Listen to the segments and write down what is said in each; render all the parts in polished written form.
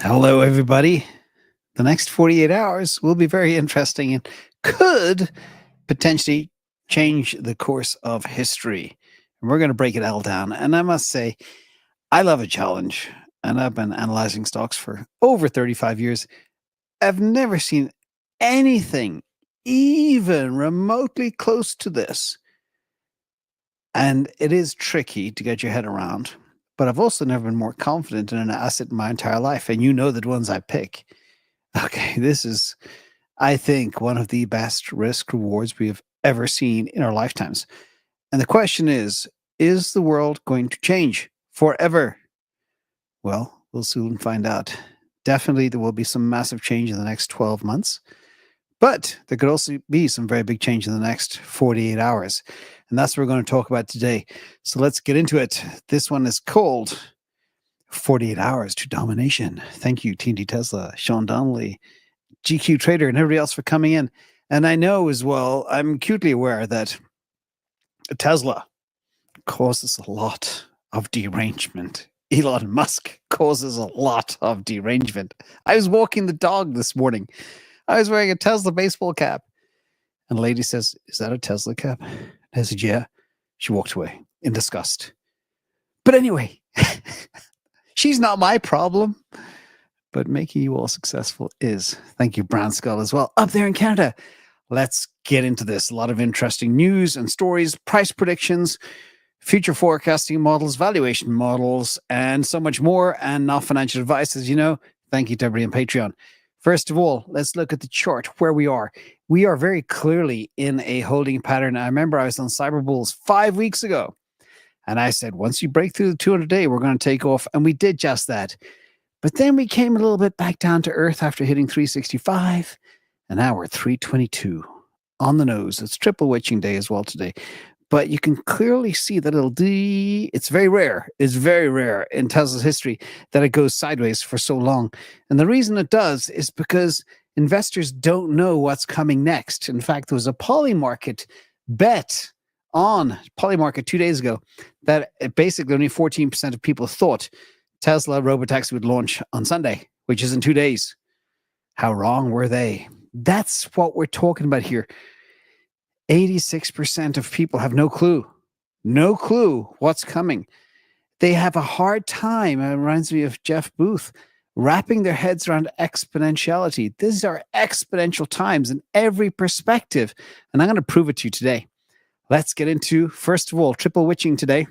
Hello, everybody. The next 48 hours will be very interesting and could potentially change the course of history. And we're going to break it all down. And I must say, I love a challenge. And I've been analyzing stocks for over 35 years. I've never seen anything even remotely close to this. And it is tricky to get your head around. But I've also never been more confident in an asset in my entire life. And you know the ones I pick. Okay, this is, I think, one of the best risk rewards we have ever seen in our lifetimes. And the question is the world going to change forever? Well, we'll soon find out. Definitely, there will be some massive change in the next 12 months. But there could also be some very big change in the next 48 hours. And that's what we're going to talk about today. So let's get into it. This one is called 48 Hours to Domination. Thank you, TNT Tesla, Sean Donnelly, GQ Trader, and everybody else for coming in. And I know as well, I'm acutely aware that Tesla causes a lot of derangement. Elon Musk causes a lot of derangement. I was walking the dog this morning. I was wearing a Tesla baseball cap. And the lady says, "Is that a Tesla cap?" I said, "Yeah." She walked away in disgust. But anyway, she's not my problem. But making you all successful is. Thank you, Brand Skull, as well. Up there in Canada. Let's get into this. A lot of interesting news and stories, price predictions, future forecasting models, valuation models, and so much more. And not financial advice, as you know. Thank you to everybody on Patreon. First of all, let's look at the chart where we are. We are very clearly in a holding pattern. I remember I was on Cyber Bulls 5 weeks ago, and I said, once you break through the 200-day, we're going to take off, and we did just that. But then we came a little bit back down to earth after hitting 365, and now we're 322 on the nose. It's triple witching day as well today. But you can clearly see that it's very rare. It's very rare in Tesla's history that it goes sideways for so long. And the reason it does is because investors don't know what's coming next. In fact, there was a Polymarket bet on Polymarket 2 days ago that basically only 14% of people thought Tesla Robotaxi would launch on Sunday, which is in 2 days. How wrong were they? That's what we're talking about here. 86% of people have no clue what's coming. They have a hard time, it reminds me of Jeff Booth, wrapping their heads around exponentiality. These are exponential times in every perspective, and I'm going to prove it to you today. Let's get into, first of all, triple witching today.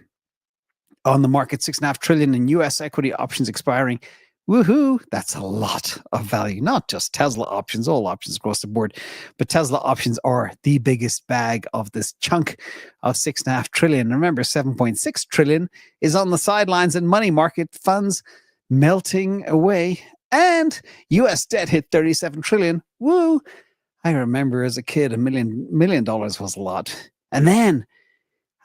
On the market, $6.5 trillion in U.S. equity options expiring. Woohoo! That's a lot of value. Not just Tesla options, all options across the board, but Tesla options are the biggest bag of this chunk of $6.5 trillion. Remember, $7.6 trillion is on the sidelines and money market funds melting away. And U.S. debt hit $37 trillion. Woo! I remember as a kid, $1 million was a lot. And then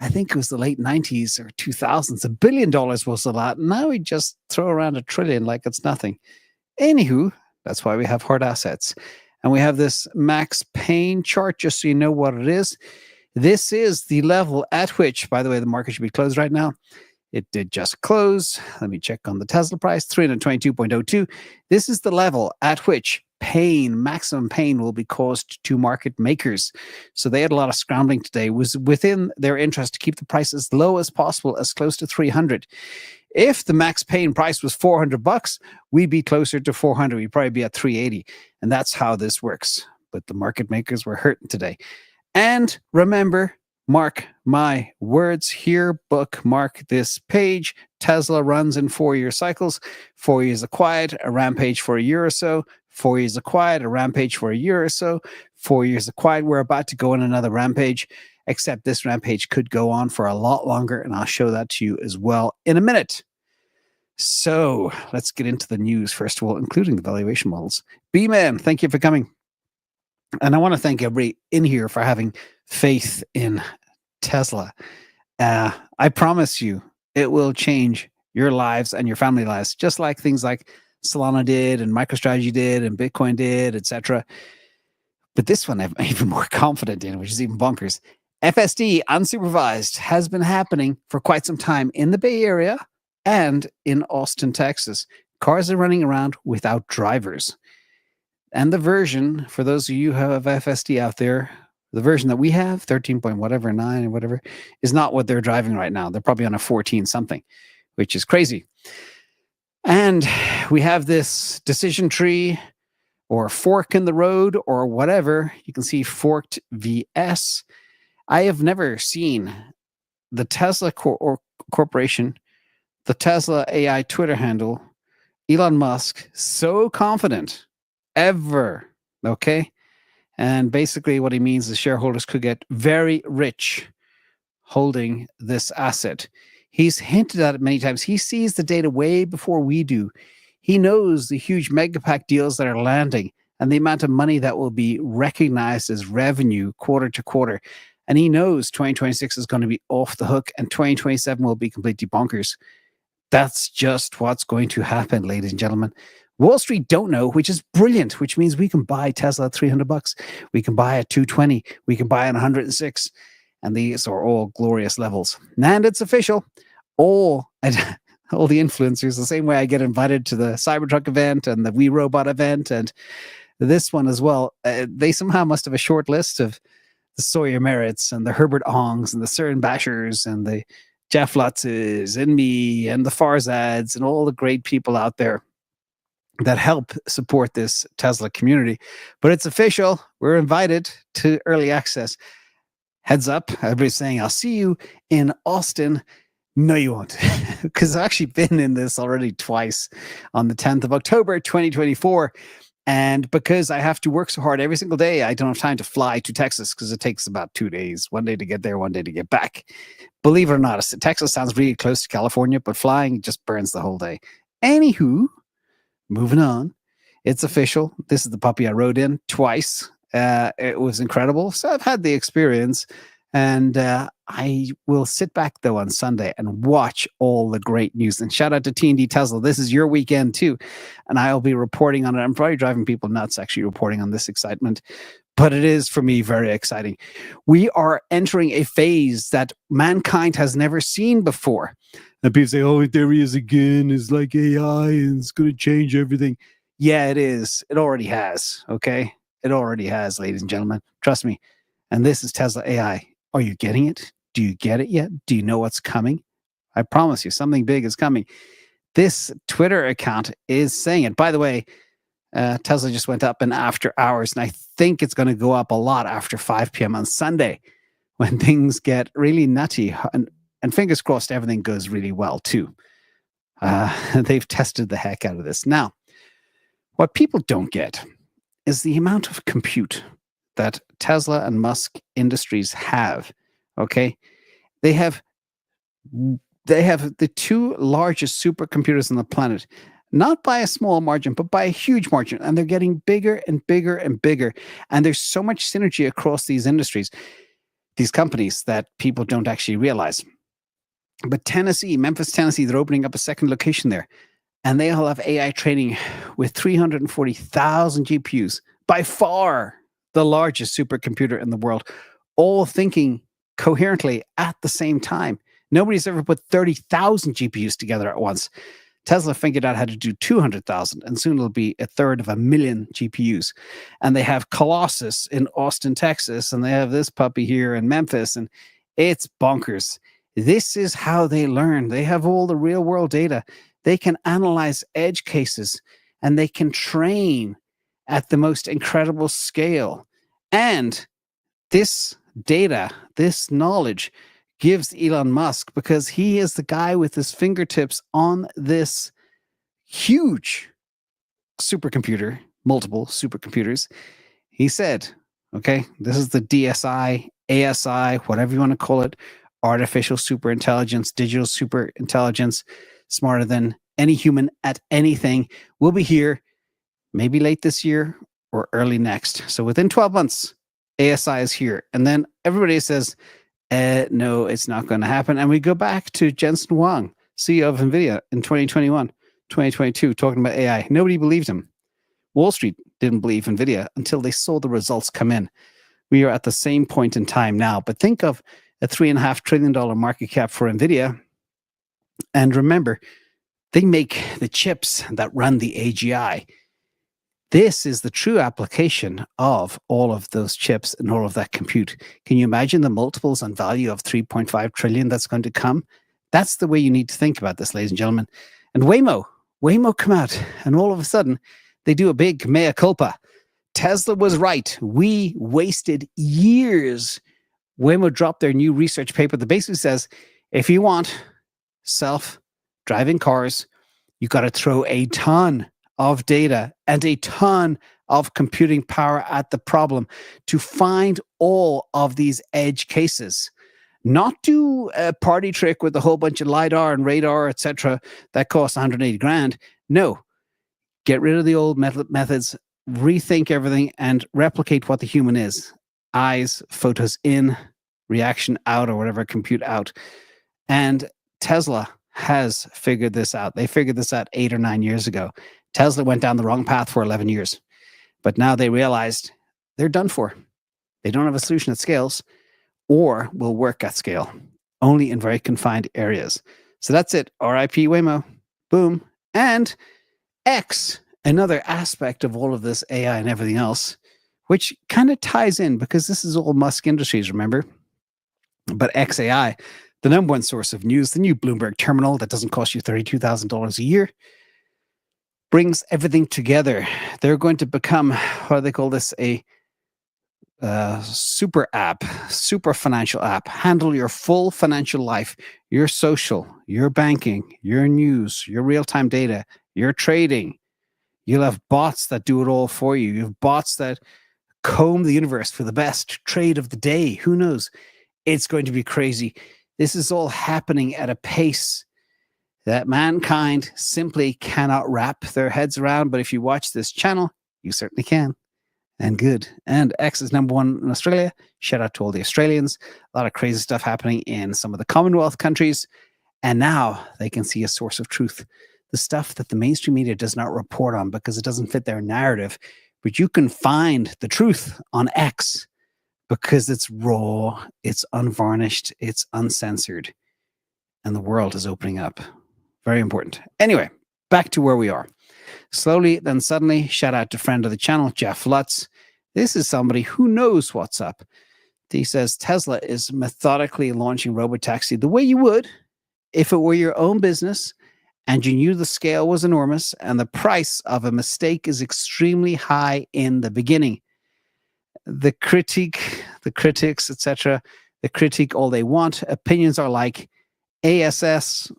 I think it was the late 90s or 2000s. $1 billion was a lot. Now we just throw around $1 trillion like it's nothing. Anywho, that's why we have hard assets. And we have this Max Payne chart, just so you know what it is. This is the level at which, by the way, the market should be closed right now. It did just close. Let me check on the Tesla price, 322.02. This is the level at which maximum pain will be caused to market makers. So they had a lot of scrambling today. It was within their interest to keep the price as low as possible, as close to 300. If the max pain price was $400, we'd be closer to 400. We'd probably be at 380. And that's how this works. But the market makers were hurting today. And remember, mark my words here, bookmark this page. Tesla runs in 4-year cycles. 4 years of quiet, a rampage for a year or so. 4 years of quiet, a rampage for a year or so. 4 years of quiet, we're about to go on another rampage, except this rampage could go on for a lot longer, and I'll show that to you as well in a minute. So let's get into the news, first of all, including the valuation models. B-Man, thank you for coming. And I want to thank everybody in here for having faith in Tesla. I promise you, it will change your lives and your family lives, just like things like Solana did and MicroStrategy did and Bitcoin did, etc. But this one I'm even more confident in, which is even bonkers. FSD, unsupervised, has been happening for quite some time in the Bay Area and in Austin, Texas. Cars are running around without drivers. And the version, for those of you who have FSD out there, the version that we have, 13 point whatever, 9 or whatever, is not what they're driving right now. They're probably on a 14 something, which is crazy. And we have this decision tree or fork in the road or whatever. You can see forked VS. I have never seen the Tesla Corporation, the Tesla AI Twitter handle, Elon Musk, so confident ever. Okay. And basically what he means is shareholders could get very rich holding this asset. He's hinted at it many times. He sees the data way before we do. He knows the huge megapack deals that are landing and the amount of money that will be recognized as revenue quarter to quarter. And he knows 2026 is going to be off the hook and 2027 will be completely bonkers. That's just what's going to happen, ladies and gentlemen. Wall Street don't know, which is brilliant, which means we can buy Tesla at $300. We can buy at $220. We can buy at $106. And these are all glorious levels. And it's official. All the influencers, the same way I get invited to the Cybertruck event and the We Robot event and this one as well, they somehow must have a short list of the Sawyer Merritts and the Herbert Ongs and the Søren Bashers and the Jeff Lutzes and me and the Farzads and all the great people out there that help support this Tesla community. But it's official. We're invited to early access. Heads up, everybody's saying, I'll see you in Austin. No, you won't, because I've actually been in this already twice on the 10th of October, 2024. And because I have to work so hard every single day, I don't have time to fly to Texas because it takes about 2 days, 1 day to get there, 1 day to get back. Believe it or not, Texas sounds really close to California, but flying just burns the whole day. Anywho, moving on. It's official. This is the puppy I rode in twice. It was incredible. So I've had the experience. And I will sit back, though, on Sunday and watch all the great news. And shout out to T&D Tesla. This is your weekend, too. And I'll be reporting on it. I'm probably driving people nuts, actually, reporting on this excitement. But it is, for me, very exciting. We are entering a phase that mankind has never seen before. And people say, oh, there he is again. It's like AI and it's going to change everything. Yeah, it is. It already has, okay? It already has, ladies and gentlemen. Trust me. And this is Tesla AI. Are you getting it? Do you get it yet? Do you know what's coming? I promise you, something big is coming. This Twitter account is saying it. By the way, Tesla just went up in after hours, and I think it's going to go up a lot after 5 p.m. on Sunday when things get really nutty. And fingers crossed, everything goes really well, too. They've tested the heck out of this. Now, what people don't get is the amount of compute that Tesla and Musk Industries have. Okay, they have the two largest supercomputers on the planet, not by a small margin, but by a huge margin, and they're getting bigger and bigger and bigger. And there's so much synergy across these industries, these companies, that people don't actually realize. But Memphis, Tennessee, they're opening up a second location there, and they all have AI training with 340,000 GPUs, by far the largest supercomputer in the world, all thinking coherently at the same time. Nobody's ever put 30,000 GPUs together at once. Tesla figured out how to do 200,000, and soon it'll be 1/3 GPUs. And they have Colossus in Austin, Texas, and they have this puppy here in Memphis, and it's bonkers. This is how they learn. They have all the real world data. They can analyze edge cases, and they can train at the most incredible scale. And this data, this knowledge gives Elon Musk, because he is the guy with his fingertips on this huge supercomputer, multiple supercomputers. He said, okay, this is the DSI, ASI, whatever you want to call it, artificial superintelligence, digital superintelligence, smarter than any human at anything, will be here maybe late this year or early next. So within 12 months, ASI is here. And then everybody says, no, it's not going to happen. And we go back to Jensen Huang, CEO of NVIDIA in 2021, 2022, talking about AI. Nobody believed him. Wall Street didn't believe NVIDIA until they saw the results come in. We are at the same point in time now. But think of a $3.5 trillion market cap for NVIDIA. And remember, They make the chips that run the AGI. This is the true application of all of those chips and all of that compute. Can you imagine the multiples on value of 3.5 trillion that's going to come? That's the way you need to think about this, ladies and gentlemen. And Waymo come out, and all of a sudden, they do a big mea culpa. Tesla was right. We wasted years. Waymo dropped their new research paper that basically says, if you want self-driving cars, you got to throw a ton of data and a ton of computing power at the problem to find all of these edge cases. Not do a party trick with a whole bunch of LiDAR and radar, etc., that costs 180 grand. No, get rid of the old methods, rethink everything, and replicate what the human is. Eyes, photos in, reaction out, or whatever, compute out. And Tesla has figured this out. They figured this out 8 or 9 years ago. Tesla went down the wrong path for 11 years. But now they realized they're done for. They don't have a solution that scales or will work at scale, only in very confined areas. So that's it. RIP Waymo. Boom. And X, another aspect of all of this AI and everything else, which kind of ties in because this is all Musk Industries, remember? But XAI, the number one source of news, the new Bloomberg terminal that doesn't cost you $32,000 a year, brings everything together. They're going to become, what do they call this, a super app, super financial app, handle your full financial life, your social, your banking, your news, your real-time data, your trading. You'll have bots that do it all for you. You have bots that comb the universe for the best trade of the day. Who knows? It's going to be crazy. This is all happening at a pace that mankind simply cannot wrap their heads around. But if you watch this channel, you certainly can. And good. And X is number one in Australia. Shout out to all the Australians. A lot of crazy stuff happening in some of the Commonwealth countries. And now they can see a source of truth. The stuff that the mainstream media does not report on because it doesn't fit their narrative. But you can find the truth on X because it's raw, it's unvarnished, it's uncensored. And the world is opening up. Very important. Anyway, back to where we are. Slowly, then suddenly, shout out to friend of the channel, Jeff Lutz. This is somebody who knows what's up. He says Tesla is methodically launching Robotaxi the way you would if it were your own business and you knew the scale was enormous and the price of a mistake is extremely high in the beginning. The critics, etc., they critique all they want. Opinions are like ASS,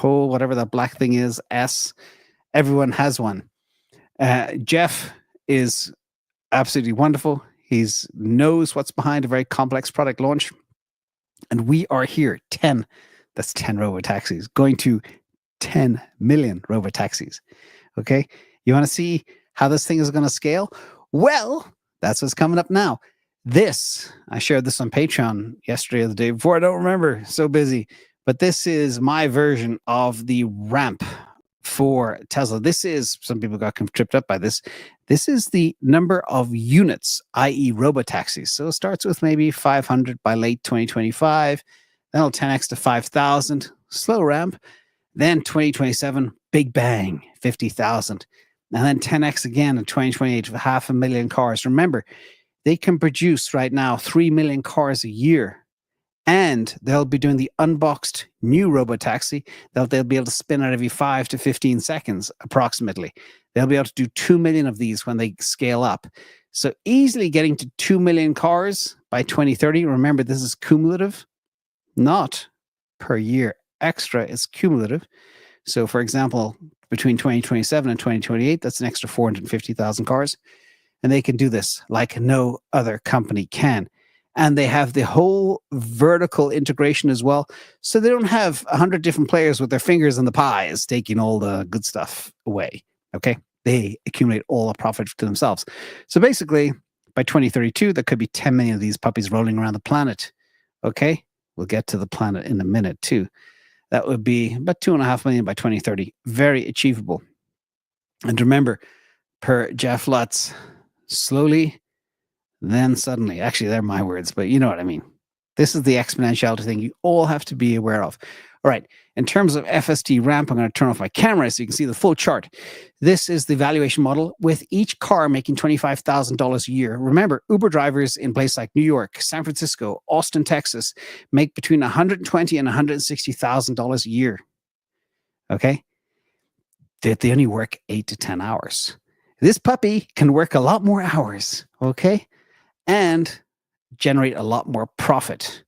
whatever that black thing is, S. Everyone has one. Jeff is absolutely wonderful. He knows what's behind a very complex product launch. And we are here, 10 Robotaxis, going to 10 million Robotaxis. Okay? You want to see how this thing is going to scale? Well, that's what's coming up now. I shared this on Patreon yesterday or the day before. I don't remember. So busy. But this is my version of the ramp for Tesla. This is, some people got tripped up by this. This is the number of units, i.e. Robotaxis. So it starts with maybe 500 by late 2025. Then it'll 10x to 5,000. Slow ramp. Then 2027, big bang, 50,000. And then 10x again in 2028 with 500,000 cars. Remember, they can produce right now 3 million cars a year. And they'll be doing the unboxed new Robotaxi. They'll be able to spin out every 5 to 15 seconds, approximately. They'll be able to do 2 million of these when they scale up. So easily getting to 2 million cars by 2030. Remember, this is cumulative, not per year extra. It's cumulative. So, for example, between 2027 and 2028, that's an extra 450,000 cars. And they can do this like no other company can. And they have the whole vertical integration as well. So they don't have 100 different players with their fingers in the pies taking all the good stuff away. Okay? They accumulate all the profit to themselves. So basically, by 2032, there could be 10 million of these puppies rolling around the planet. Okay? We'll get to the planet in a minute, too. That would be about 2.5 million by 2030. Very achievable. And remember, per Jeff Lutz, slowly, then suddenly. Actually, they're my words, but you know what I mean. This is the exponentiality thing you all have to be aware of. All right. In terms of FSD ramp, I'm going to turn off my camera so you can see the full chart. This is the valuation model with each car making $25,000 a year. Remember, Uber drivers in places like New York, San Francisco, Austin, Texas make between $120,000 and $160,000 a year. Okay? They only work 8 to 10 hours. This puppy can work a lot more hours, okay? And generate a lot more profit.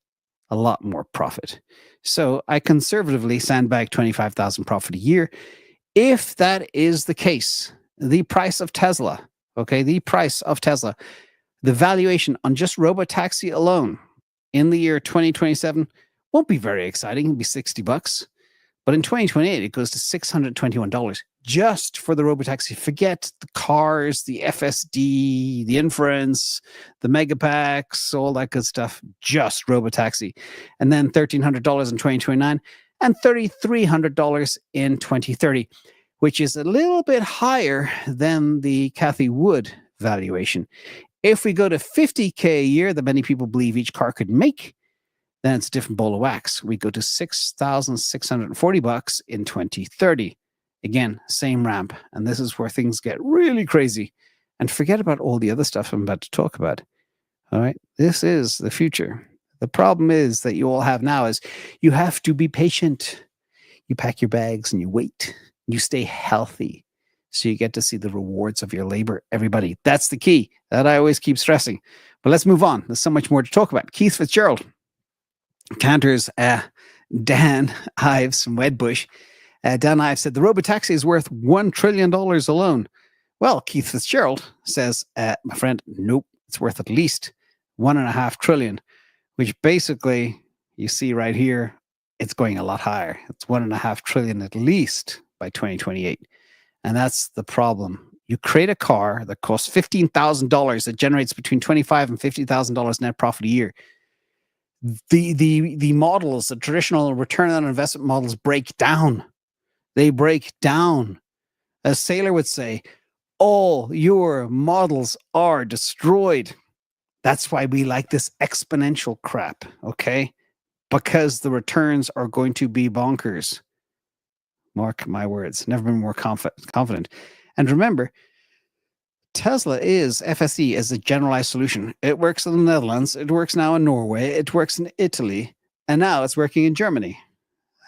A lot more profit. So I conservatively sandbag 25,000 profit a year. If that is the case, the price of Tesla, the valuation on just Robotaxi alone in the year 2027 won't be very exciting. It'll be $60. But in 2028, it goes to $621 just for the Robotaxi. Forget the cars, the FSD, the inference, the megapacks, all that good stuff. Just Robotaxi. And then $1,300 in 2029 and $3,300 in 2030, which is a little bit higher than the Cathie Wood valuation. If we go to $50,000 a year that many people believe each car could make, then it's a different bowl of wax. We go to $6,640 in 2030. Again, same ramp. And this is where things get really crazy. And forget about all the other stuff I'm about to talk about. All right. This is the future. The problem is that you all have now is you have to be patient. You pack your bags and you wait. You stay healthy so you get to see the rewards of your labor. Everybody, that's the key that I always keep stressing. But let's move on. There's so much more to talk about. Keith Fitzgerald counters Dan Ives from Wedbush. Dan Ives said the Robotaxi is worth $1 trillion alone. Well, Keith Fitzgerald says, my friend, nope, it's worth at least $1.5 trillion, which basically you see right here, it's going a lot higher. It's $1.5 trillion at least by 2028. And that's the problem. You create a car that costs $15,000 that generates between $25,000 and $50,000 net profit a year. The models, the traditional return on investment models break down. They break down. As Saylor would say, all your models are destroyed. That's why we like this exponential crap, okay? Because the returns are going to be bonkers. Mark my words. Never been more confident. And remember, Tesla is FSD as a generalized solution. It works in the Netherlands. It works now in Norway. It works in Italy. And now it's working in Germany.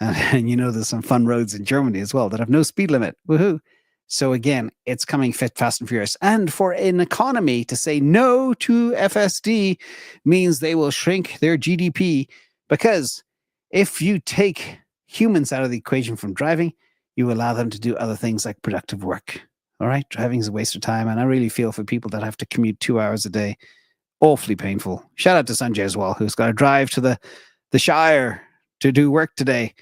And you know, there's some fun roads in Germany as well that have no speed limit. Woohoo. So again, it's coming fit, fast and furious. And for an economy to say no to FSD means they will shrink their GDP, because if you take humans out of the equation from driving, you allow them to do other things like productive work. All right, driving is a waste of time, and I really feel for people that have to commute 2 hours a day. Awfully painful. Shout out to Sanjay as well, who's got to drive to the Shire to do work today.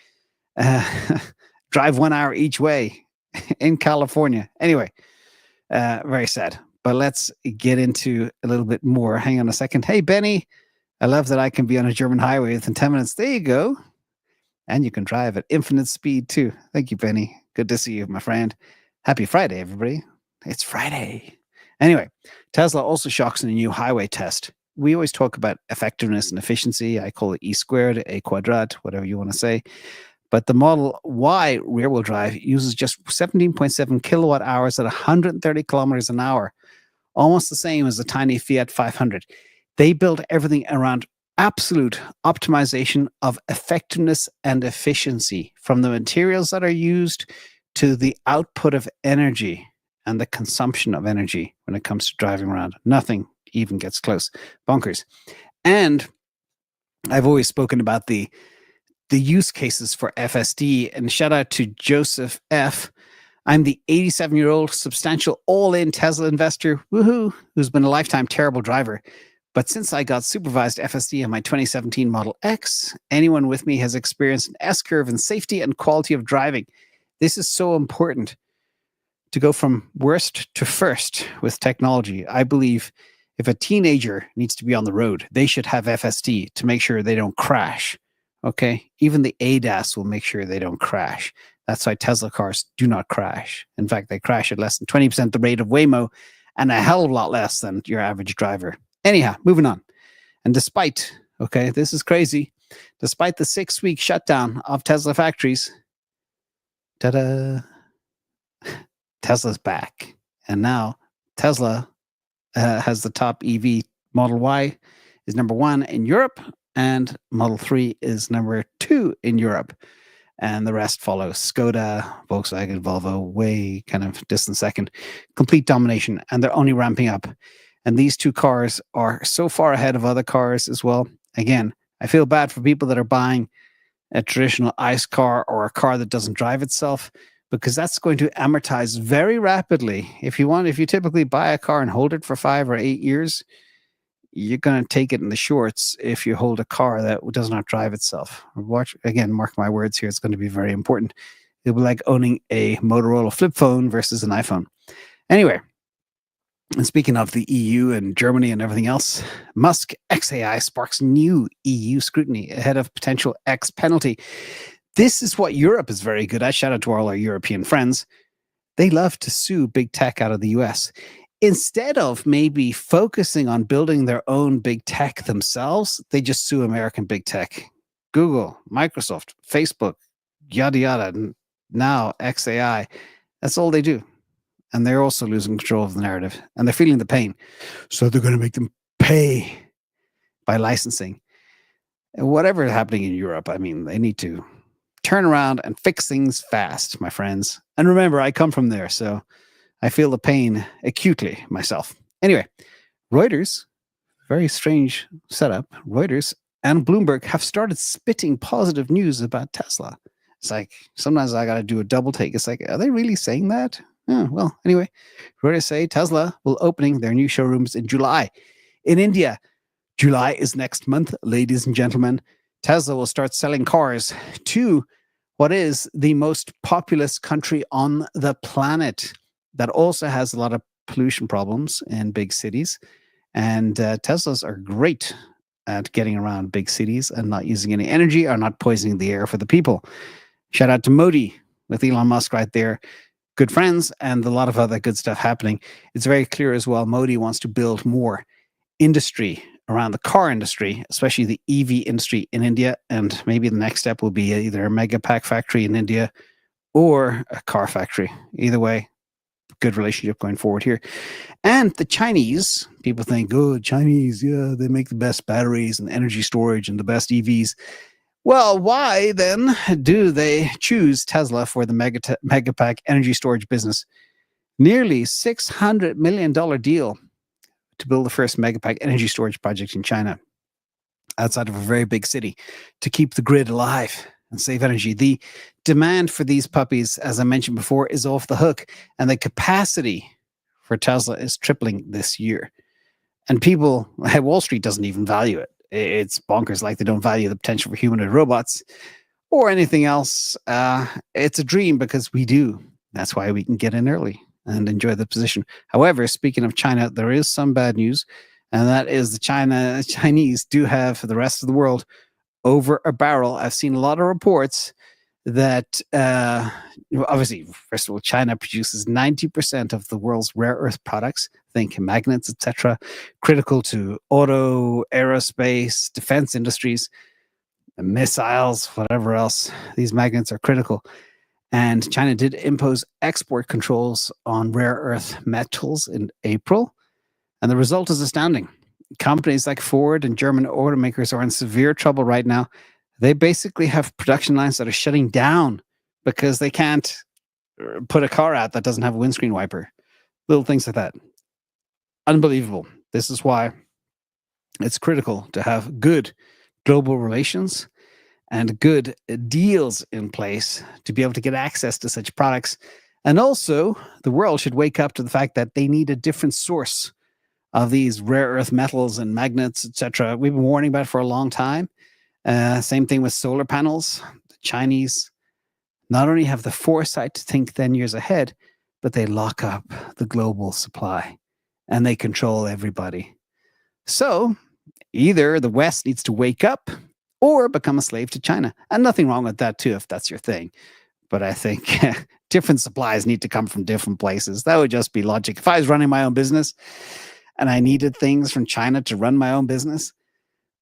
Drive 1 hour each way in California. Anyway, very sad. But let's get into a little bit more. Hang on a second. Hey, Benny, I love that I can be on a German highway within 10 minutes. There you go. And you can drive at infinite speed too. Thank you, Benny. Good to see you, my friend. Happy Friday, everybody. It's Friday. Anyway, Tesla also shocks in a new highway test. We always talk about effectiveness and efficiency. I call it E squared, A quadrat, whatever you want to say. But the Model Y rear-wheel drive uses just 17.7 kilowatt hours at 130 kilometers an hour, almost the same as the tiny Fiat 500. They built everything around absolute optimization of effectiveness and efficiency, from the materials that are used to the output of energy and the consumption of energy when it comes to driving around. Nothing even gets close. Bonkers. And I've always spoken about the use cases for FSD, and shout out to Joseph F. I'm the 87-year-old substantial all-in Tesla investor, woohoo, who's been a lifetime terrible driver. But since I got supervised FSD on my 2017 Model X, anyone with me has experienced an S-curve in safety and quality of driving. This is so important to go from worst to first with technology. I believe if a teenager needs to be on the road, they should have FSD to make sure they don't crash. Okay? Even the ADAS will make sure they don't crash. That's why Tesla cars do not crash. In fact, they crash at less than 20% the rate of Waymo and a hell of a lot less than your average driver. Anyhow, moving on. And despite Okay, this is crazy. Despite the 6-week shutdown of Tesla factories, ta-da, Tesla's back. And now Tesla has the top EV. Model Y is number 1 in Europe, and Model 3 is number 2 in Europe. And the rest follows. Skoda, Volkswagen, Volvo, way kind of distant second. Complete domination, and they're only ramping up. And these two cars are so far ahead of other cars as well. Again, I feel bad for people that are buying a traditional ICE car or a car that doesn't drive itself, because that's going to amortize very rapidly. If you typically buy a car and hold it for 5 or 8 years, you're going to take it in the shorts if you hold a car that does not drive itself. Mark my words here, it's going to be very important. It'll be like owning a Motorola flip phone versus an iPhone. Anyway, and speaking of the EU and Germany and everything else, Musk XAI sparks new EU scrutiny ahead of potential X penalty. This is what Europe is very good at. Shout out to all our European friends. They love to sue big tech out of the US. Instead of maybe focusing on building their own big tech themselves, they just sue American big tech. Google, Microsoft, Facebook, yada, yada. And now XAI. That's all they do. And they're also losing control of the narrative. And they're feeling the pain. So they're going to make them pay by licensing. And whatever is happening in Europe, I mean, they need to turn around and fix things fast, my friends. And remember, I come from there, so I feel the pain acutely myself. Anyway, Reuters, very strange setup. Reuters and Bloomberg have started spitting positive news about Tesla. It's like, sometimes I got to do a double take. It's like, are they really saying that? Oh, well, anyway, Reuters say Tesla will opening their new showrooms in July. In India, July is next month, ladies and gentlemen. Tesla will start selling cars to what is the most populous country on the planet that also has a lot of pollution problems in big cities. And Teslas are great at getting around big cities and not using any energy or not poisoning the air for the people. Shout out to Modi with Elon Musk right there. Good friends and a lot of other good stuff happening. It's very clear as well, Modi wants to build more industry around the car industry, especially the EV industry in India. And maybe the next step will be either a mega pack factory in India or a car factory. Either way, good relationship going forward here. And the Chinese, people think, oh, Chinese, yeah, they make the best batteries and energy storage and the best EVs. Well, why then do they choose Tesla for the mega pack energy storage business? Nearly $600 million deal to build the first megapack energy storage project in China outside of a very big city to keep the grid alive and save energy. The demand for these puppies, as I mentioned before, is off the hook, and the capacity for Tesla is tripling this year. And people, Wall Street doesn't even value it. It's bonkers, like they don't value the potential for humanoid robots or anything else. It's a dream because we do. That's why we can get in early and enjoy the position. However, speaking of China, there is some bad news, and that is the Chinese do have the rest of the world over a barrel. I've seen a lot of reports that, obviously, first of all, China produces 90% of the world's rare earth products, think magnets, etc., critical to auto, aerospace, defense industries, missiles, whatever else. These magnets are critical. And China did impose export controls on rare earth metals in April. And the result is astounding. Companies like Ford and German automakers are in severe trouble right now. They basically have production lines that are shutting down because they can't put a car out that doesn't have a windscreen wiper. Little things like that. Unbelievable. This is why it's critical to have good global relations and good deals in place to be able to get access to such products. And also, the world should wake up to the fact that they need a different source of these rare earth metals and magnets, etc. We've been warning about it for a long time. Same thing with solar panels. The Chinese not only have the foresight to think 10 years ahead, but they lock up the global supply and they control everybody. So either the West needs to wake up or become a slave to China. And nothing wrong with that too, if that's your thing. But I think different supplies need to come from different places. That would just be logic. If I was running my own business and I needed things from China to run my own business,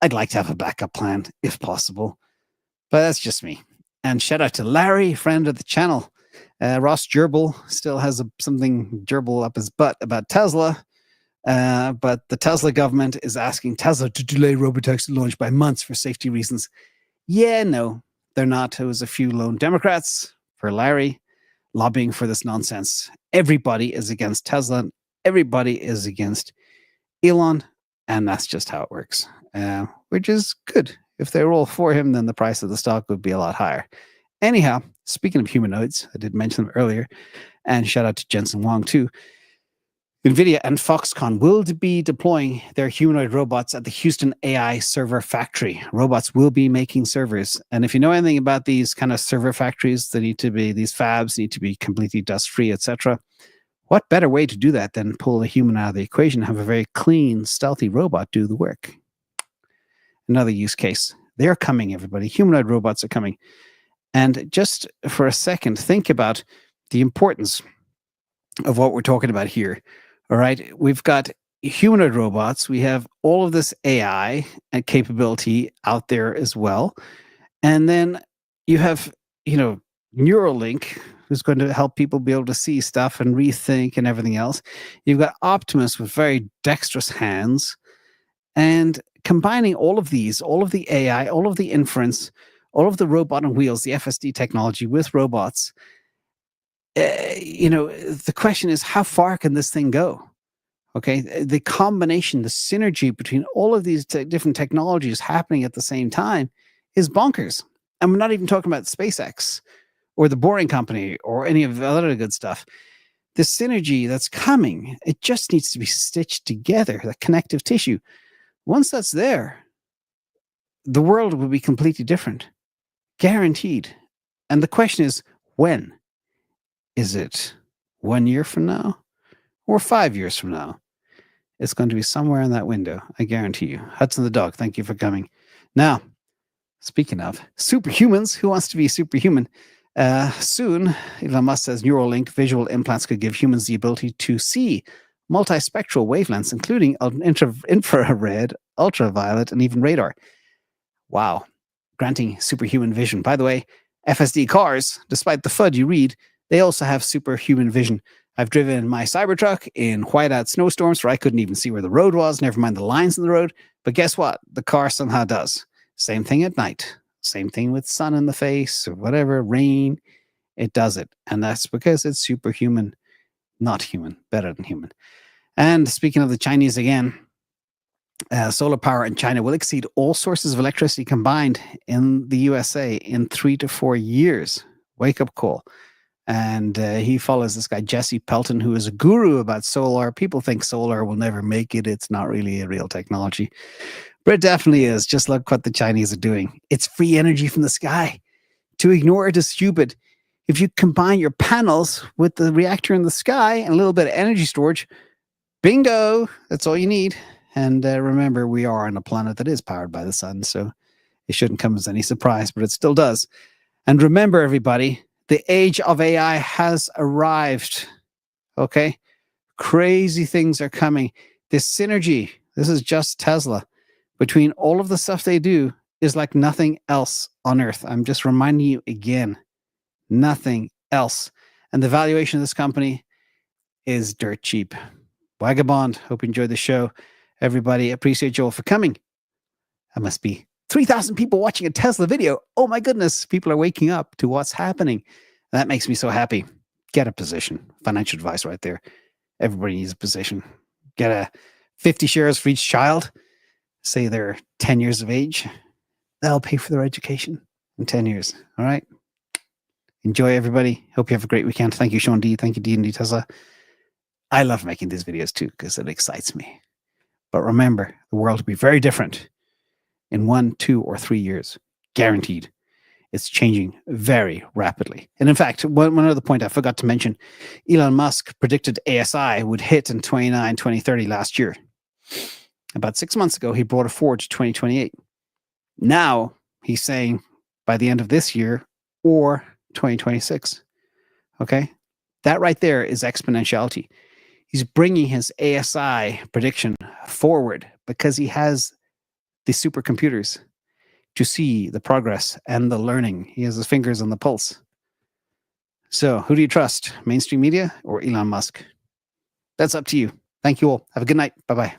I'd like to have a backup plan if possible, but that's just me. And shout out to Larry, friend of the channel. Ross Gerber still has something gerbil up his butt about Tesla. But the Tesla government is asking Tesla to delay Robotaxi launch by months for safety reasons. Yeah, no, they're not. It was a few lone Democrats for Larry lobbying for this nonsense. Everybody is against Tesla. Everybody is against Elon. And that's just how it works, which is good. If they were all for him, then the price of the stock would be a lot higher. Anyhow, speaking of humanoids, I did mention them earlier, and shout out to Jensen Huang too. NVIDIA and Foxconn will be deploying their humanoid robots at the Houston AI server factory. Robots will be making servers. And if you know anything about these kind of server factories, these fabs need to be completely dust-free, etc. What better way to do that than pull a human out of the equation and have a very clean, stealthy robot do the work? Another use case. They're coming, everybody. Humanoid robots are coming. And just for a second, think about the importance of what we're talking about here. All right. We've got humanoid robots. We have all of this AI and capability out there as well. And then you have, Neuralink, who's going to help people be able to see stuff and rethink and everything else. You've got Optimus with very dexterous hands. And combining all of these, all of the AI, all of the inference, all of the robot on wheels, the FSD technology with robots, the question is, how far can this thing go? Okay, the combination, the synergy between all of these different technologies happening at the same time is bonkers. And we're not even talking about SpaceX or the Boring Company or any of the other good stuff. The synergy that's coming, it just needs to be stitched together, the connective tissue. Once that's there, the world will be completely different, guaranteed. And the question is, when? Is it 1 year from now or 5 years from now? It's going to be somewhere in that window, I guarantee you. Hudson the dog, thank you for coming. Now, speaking of superhumans, who wants to be superhuman? Soon, Elon Musk says Neuralink visual implants could give humans the ability to see multispectral wavelengths, including infrared, ultraviolet, and even radar. Wow. Granting superhuman vision. By the way, FSD cars, despite the FUD you read, they also have superhuman vision. I've driven my Cybertruck in whiteout snowstorms where I couldn't even see where the road was, never mind the lines in the road. But guess what? The car somehow does. Same thing at night. Same thing with sun in the face or whatever, rain. It does it. And that's because it's superhuman, not human, better than human. And speaking of the Chinese again, solar power in China will exceed all sources of electricity combined in the USA in 3 to 4 years. Wake up call. And he follows this guy, Jesse Pelton, who is a guru about solar. People think solar will never make it. It's not really a real technology. But it definitely is. Just look what the Chinese are doing. It's free energy from the sky. To ignore it is stupid. If you combine your panels with the reactor in the sky and a little bit of energy storage, bingo, that's all you need. And remember, we are on a planet that is powered by the sun, so it shouldn't come as any surprise, but it still does. And remember, everybody, the age of AI has arrived. Okay? Crazy things are coming. This synergy, this is just Tesla, between all of the stuff they do is like nothing else on Earth. I'm just reminding you again, nothing else. And the valuation of this company is dirt cheap. Vagabond, hope you enjoyed the show. Everybody, appreciate you all for coming. That must be 3,000 people watching a Tesla video. Oh my goodness, people are waking up to what's happening. That makes me so happy. Get a position. Financial advice right there. Everybody needs a position. Get a 50 shares for each child. Say they're 10 years of age. That'll pay for their education in 10 years. All right. Enjoy, everybody. Hope you have a great weekend. Thank you, Sean D. Thank you, D&D Tesla. I love making these videos too because it excites me. But remember, the world will be very different in 1, 2, or 3 years. Guaranteed. It's changing very rapidly. And in fact, one other point I forgot to mention, Elon Musk predicted ASI would hit in 2030 last year. About 6 months ago, he brought it forward to 2028. Now, he's saying by the end of this year or 2026. Okay? That right there is exponentiality. He's bringing his ASI prediction forward because he has the supercomputers to see the progress and the learning. He has his fingers on the pulse. So who do you trust, mainstream media or Elon Musk? That's up to you. Thank you all. Have a good night. Bye-bye.